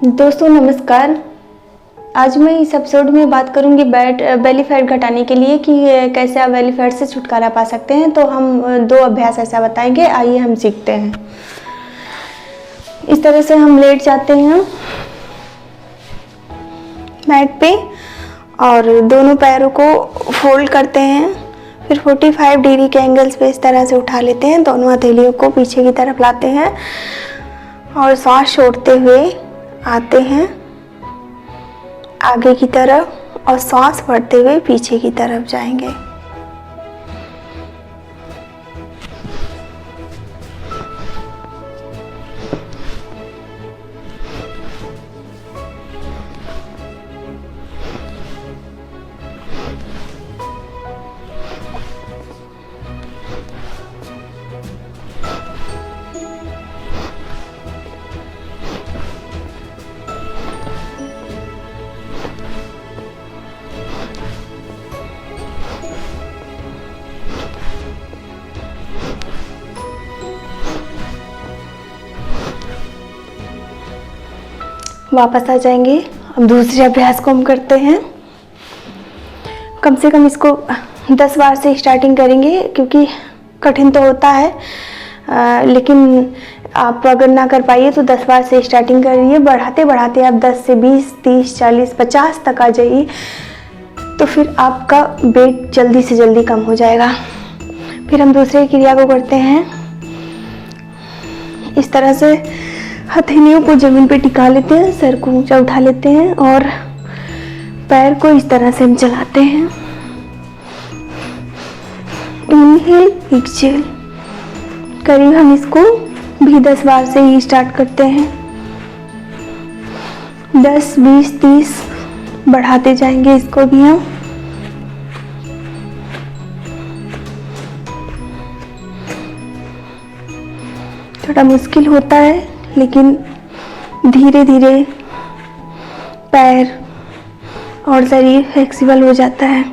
दोस्तों नमस्कार। आज मैं इस एपिसोड में बात करूंगी बेली फैट घटाने के लिए कि कैसे आप बेली फैट से छुटकारा पा सकते हैं। तो हम 2 अभ्यास ऐसा बताएंगे, आइए हम सीखते हैं। इस तरह से हम लेट जाते हैं मैट पे और दोनों पैरों को फोल्ड करते हैं, फिर 45 डिग्री के एंगल्स पे इस तरह से उठा लेते हैं। दोनों हथेलियों को पीछे की तरफ लाते हैं और सांस छोड़ते हुए आते हैं आगे की तरफ और सांस भरते हुए पीछे की तरफ जाएंगे। वापस आ जाएंगे। अब दूसरे अभ्यास को हम करते हैं। कम से कम इसको 10 बार से स्टार्टिंग करेंगे क्योंकि कठिन तो होता है, लेकिन आप अगर ना कर पाइए तो 10 बार से स्टार्टिंग करिए। बढ़ाते बढ़ाते आप 10 से 20, 30, 40, 50 तक आ जाइए तो फिर आपका वेट जल्दी से जल्दी कम हो जाएगा। फिर हम दूसरी क्रिया को करते हैं। इस तरह से हथेलियों को जमीन पे टिका लेते हैं, सर को ऊंचा उठा लेते हैं और पैर को इस तरह से हम चलाते हैं। Inhale, exhale. करीब हम इसको भी 10 बार से ही स्टार्ट करते हैं। 10, 20, 30 बढ़ाते जाएंगे इसको भी हम। थोड़ा मुश्किल होता है लेकिन धीरे धीरे पैर और शरीर फ्लेक्सिबल हो जाता है।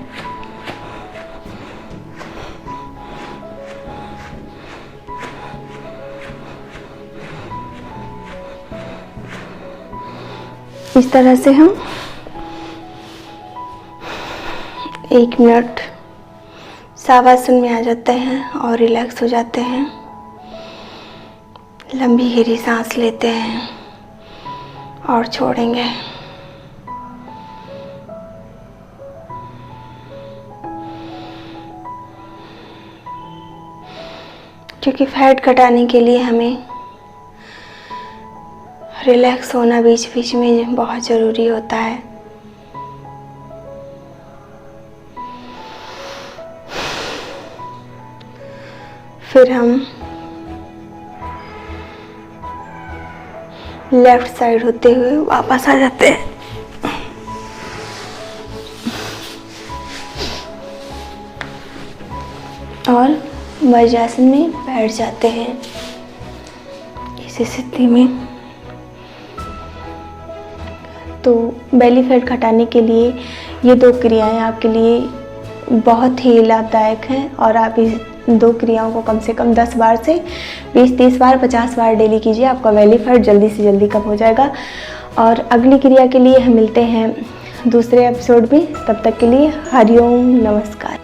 इस तरह से हम 1 मिनट शवासन में आ जाते हैं और रिलैक्स हो जाते हैं। लंबी गहरी सांस लेते हैं और छोड़ेंगे। क्योंकि फैट घटाने के लिए हमें रिलैक्स होना बीच बीच में बहुत ज़रूरी होता है। फिर हम लेफ्ट साइड होते हुए वापस आ जाते हैं और वज्रासन में बैठ जाते हैं। इस स्थिति में तो बेली फैट घटाने के लिए ये 2 क्रियाएं आपके लिए बहुत ही लाभदायक हैं और आप इस 2 क्रियाओं को कम से कम 10 बार से 20, 30 बार, 50 बार डेली कीजिए। आपका बेली फैट जल्दी से जल्दी कम हो जाएगा। और अगली क्रिया के लिए हम मिलते हैं दूसरे एपिसोड में। तब तक के लिए हरिओम, नमस्कार।